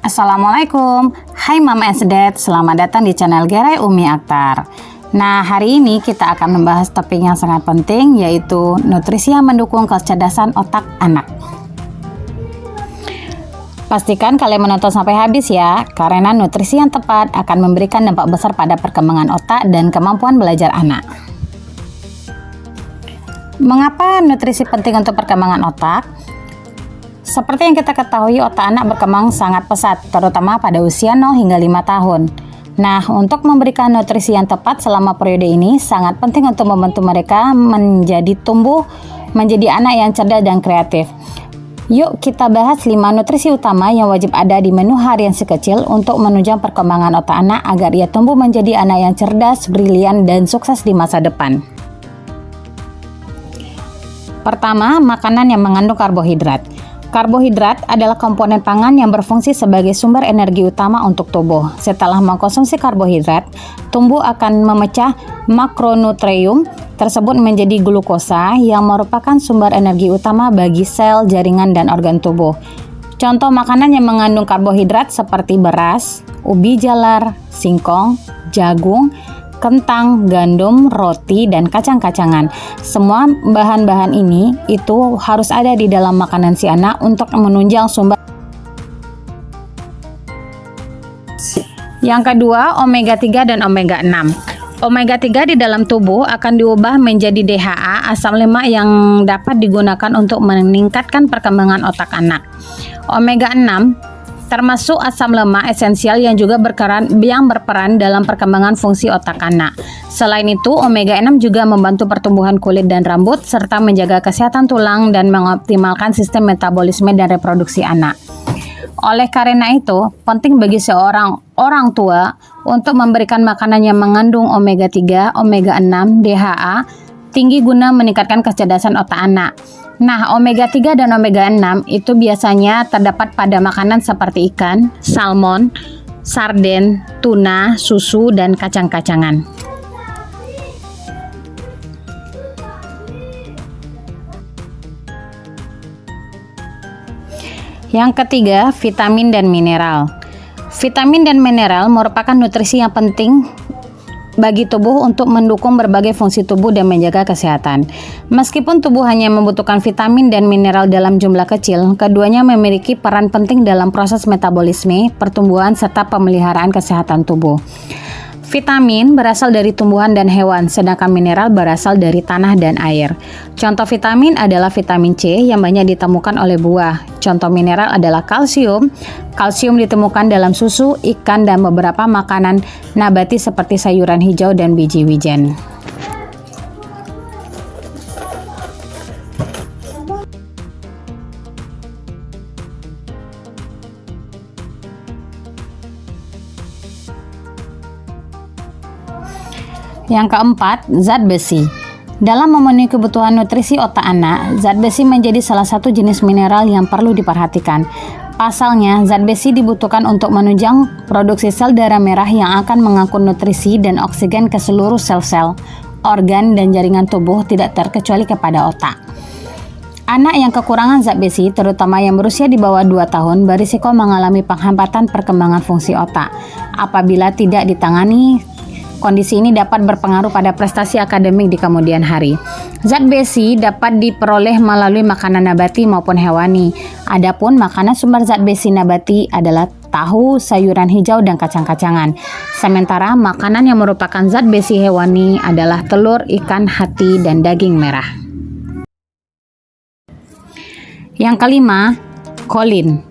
Assalamualaikum, hai Mama and Dad, selamat datang di channel Gerai Umi Akhtar. Nah, hari ini kita akan membahas topik yang sangat penting, yaitu nutrisi yang mendukung kecerdasan otak anak. Pastikan kalian menonton sampai habis ya, karena nutrisi yang tepat akan memberikan dampak besar pada perkembangan otak dan kemampuan belajar anak. Mengapa nutrisi penting untuk perkembangan otak? Seperti yang kita ketahui, otak anak berkembang sangat pesat, terutama pada usia 0 hingga 5 tahun. Nah, untuk memberikan nutrisi yang tepat selama periode ini, sangat penting untuk membantu mereka tumbuh menjadi anak yang cerdas dan kreatif. Yuk kita bahas 5 nutrisi utama yang wajib ada di menu harian si kecil untuk menunjang perkembangan otak anak agar ia tumbuh menjadi anak yang cerdas, brilian, dan sukses di masa depan. Pertama, makanan yang mengandung karbohidrat. Karbohidrat adalah komponen pangan yang berfungsi sebagai sumber energi utama untuk tubuh. Setelah mengkonsumsi karbohidrat, tubuh akan memecah makronutrium tersebut menjadi glukosa yang merupakan sumber energi utama bagi sel, jaringan, dan organ tubuh. Contoh makanan yang mengandung karbohidrat seperti beras, ubi jalar, singkong, jagung, kentang, gandum, roti, dan kacang-kacangan. Semua bahan-bahan ini itu harus ada di dalam makanan si anak untuk menunjang sumber. Yang kedua, omega 3 dan omega 6. Omega 3 di dalam tubuh akan diubah menjadi DHA, asam lemak yang dapat digunakan untuk meningkatkan perkembangan otak anak. Omega 6 termasuk asam lemak esensial yang juga berperan dalam perkembangan fungsi otak anak. Selain itu, omega 6 juga membantu pertumbuhan kulit dan rambut serta menjaga kesehatan tulang dan mengoptimalkan sistem metabolisme dan reproduksi anak. Oleh karena itu, penting bagi seorang orang tua untuk memberikan makanan yang mengandung omega 3, omega 6, DHA tinggi guna meningkatkan kecerdasan otak anak. Nah, omega 3 dan omega 6 itu biasanya terdapat pada makanan seperti ikan, salmon, sarden, tuna, susu, dan kacang-kacangan. Yang ketiga, vitamin dan mineral. Vitamin dan mineral merupakan nutrisi yang penting bagi tubuh untuk mendukung berbagai fungsi tubuh dan menjaga kesehatan. Meskipun tubuh hanya membutuhkan vitamin dan mineral dalam jumlah kecil, keduanya memiliki peran penting dalam proses metabolisme, pertumbuhan, serta pemeliharaan kesehatan tubuh. Vitamin berasal dari tumbuhan dan hewan, sedangkan mineral berasal dari tanah dan air. Contoh vitamin adalah vitamin C yang banyak ditemukan oleh buah. Contoh mineral adalah kalsium. Kalsium ditemukan dalam susu, ikan, dan beberapa makanan nabati seperti sayuran hijau dan biji-wijen. Yang keempat, zat besi. Dalam memenuhi kebutuhan nutrisi otak anak, zat besi menjadi salah satu jenis mineral yang perlu diperhatikan. Pasalnya, zat besi dibutuhkan untuk menunjang produksi sel darah merah yang akan mengangkut nutrisi dan oksigen ke seluruh sel-sel, organ, dan jaringan tubuh tidak terkecuali kepada otak. Anak yang kekurangan zat besi, terutama yang berusia di bawah 2 tahun, berisiko mengalami penghambatan perkembangan fungsi otak. Apabila tidak ditangani, kondisi ini dapat berpengaruh pada prestasi akademik di kemudian hari. Zat besi dapat diperoleh melalui makanan nabati maupun hewani. Adapun makanan sumber zat besi nabati adalah tahu, sayuran hijau, dan kacang-kacangan. Sementara makanan yang merupakan zat besi hewani adalah telur, ikan, hati, dan daging merah. Yang kelima, kolin.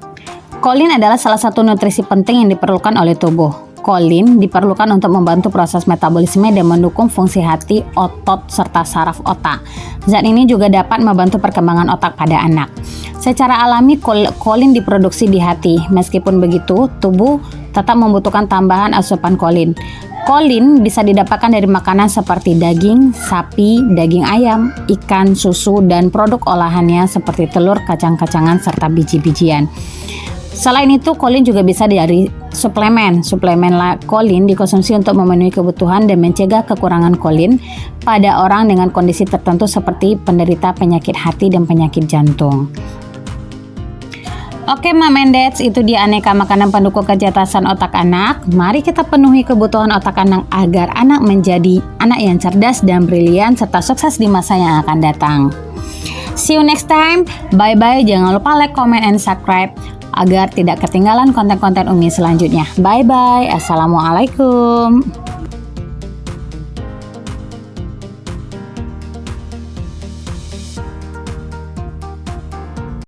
Kolin adalah salah satu nutrisi penting yang diperlukan oleh tubuh. Kolin diperlukan untuk membantu proses metabolisme dan mendukung fungsi hati, otot, serta saraf otak. Zat ini juga dapat membantu perkembangan otak pada anak. Secara alami, kolin diproduksi di hati. Meskipun begitu, tubuh tetap membutuhkan tambahan asupan kolin. Kolin bisa didapatkan dari makanan seperti daging, sapi, daging ayam, ikan, susu, dan produk olahannya seperti telur, kacang-kacangan, serta biji-bijian. Selain itu, kolin juga bisa dari suplemen. Suplemen kolin dikonsumsi untuk memenuhi kebutuhan dan mencegah kekurangan kolin pada orang dengan kondisi tertentu seperti penderita penyakit hati dan penyakit jantung. Oke Mom and Dads, itu dia aneka makanan pendukung kecerdasan otak anak. Mari kita penuhi kebutuhan otak anak agar anak menjadi anak yang cerdas dan brilian serta sukses di masa yang akan datang. See you next time. Bye-bye. Jangan lupa like, comment, and subscribe agar tidak ketinggalan konten-konten Umi selanjutnya. Bye-bye. Assalamualaikum.